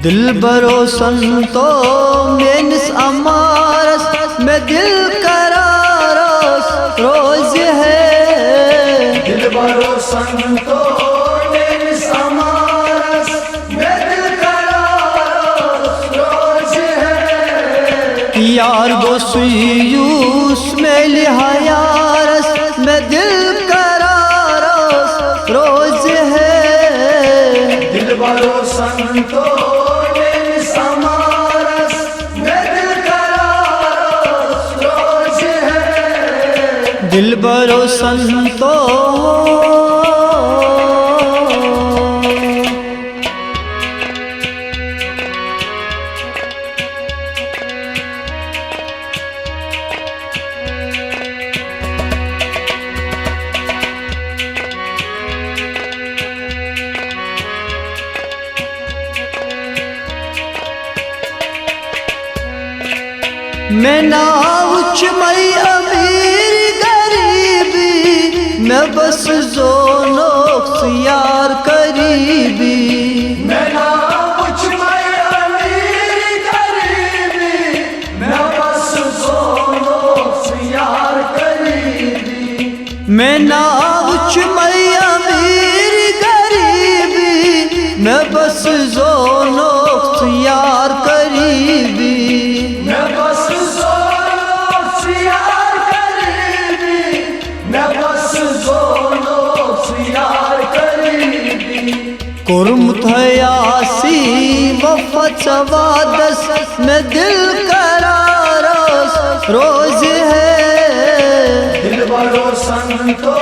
दिल बरो संतो मेनिस अमारस में दिल करारस रोज है। दिल बरो संतो मेनिस अमारस में दिल करारस रोज है। यार गो सुयूस में लिहायारस में दिल करारस रोज है। दिल बरो संतो दिल बरो संतो मैं ना उच मई अमीर गरीबी मैं बस जोनोक्स यार करीबी। मैं ना उच मई अमीर गरीबी मैं बस जोनोक्स यार करीबी। मैं ना उच मई अमीर गरीबी मैं बस जोनोक्स यार करीबी। कुर्म थयासी वफचवादस में दिल करारस रोज है। दिल बरो संतो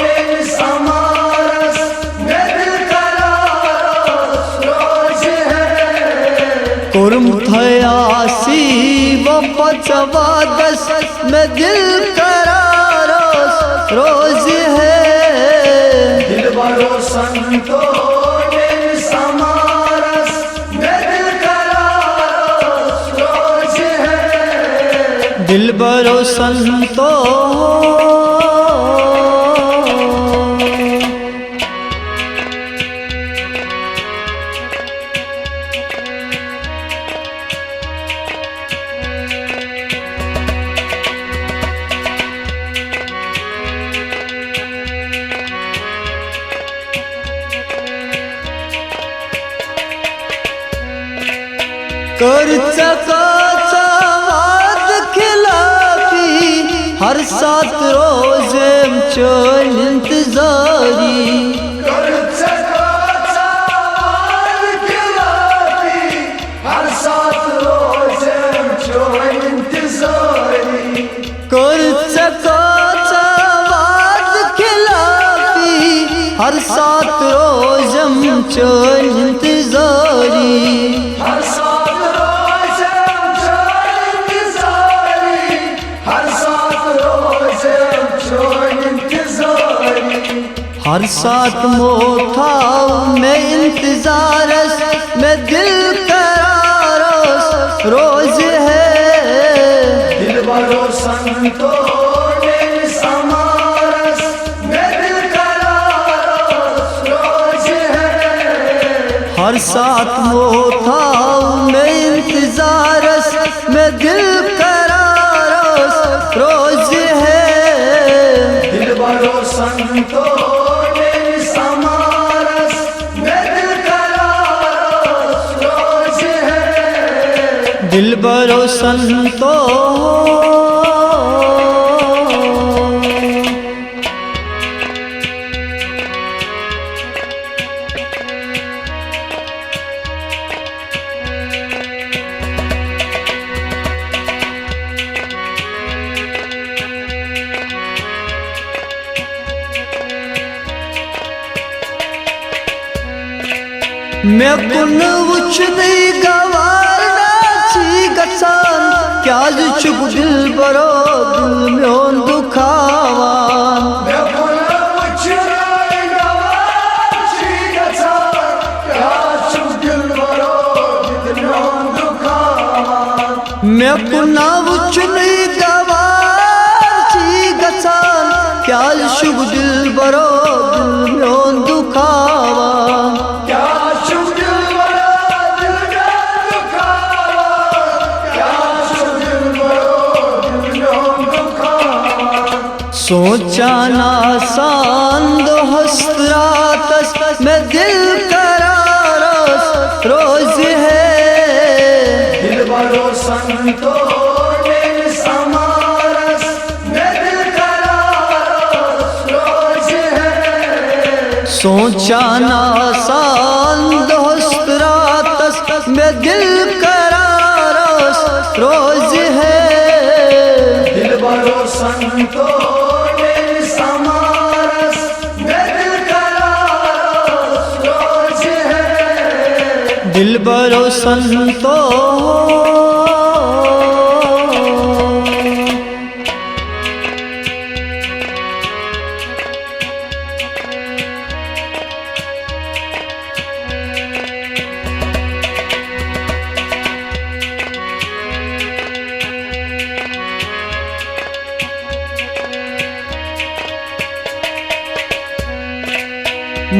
मेनिस अमारस में दिल करारस रोज है। कुर्म थयासी वफचवादस में दिल करारस रोज है। दिल बरो संतो दिल बरो संतो कर हर सात रोज चल इंतजारी। कर हर सात रोज चल इंतजारी। कर खिलाफी हर सात रोज चल इंतजारी। हर साथ मोथाओ में इंतजारस में दिल करारस रोज है। दिल बरो संतो मेनिस अमारस में दिल करारस रोज है। हर साथ मोथाओ में इंतजारस में दिल करारस रोज है। दिल बरो संतो दिल बरो संतो मैं कुन उच नहीं गवारना ची गसान क्या चुप दिल बरो दिल में दुखावान। मैं कुन उच नहीं गवार ची गसान क्या चुप दिल बरो दिल में दुखावान। मैं कुन उच नहीं गवार ची गसान क्या शुभ दिल बरो दिल में दुखावान। क्या शुभ दिल बरो दिल सोचाना आसान दो हसरातस में दिल करारस रोज है दिल बरो संतो दिल समारस में दिल करारस रोज है सोचाना आसान दो हसरातस में दिल करारस रोज है दिल बरो संतो दिल समारस में दिल करारस रोज है दिल बरो संतो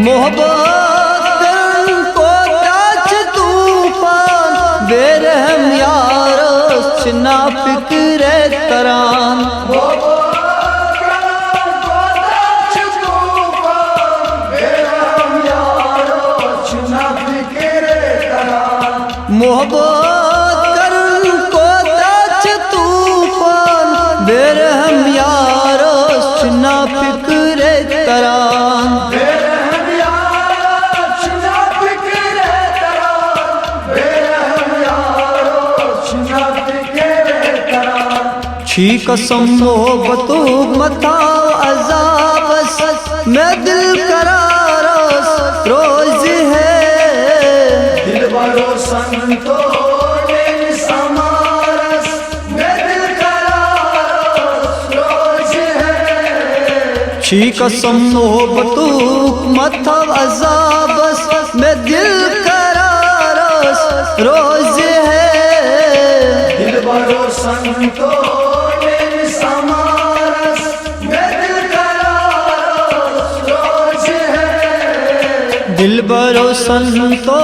मोहब्बत को ताज तूफान बेरहम यार ना फिक्र तरान मोहब्बत को ताज तूफान बेरहम यार ना फिक्र तरान छी कसम मोहब्बतो मथा अजाबस में दिल करारस रोज है दिल बरो संतो दिल समारस में दिल करारस रोज है छी कसम मोहब्बतो मथा अजाबस में दिल करारस रोज है दिल बरो संतो दिल समारस में दिल करारस रोज है दिल बरो संतो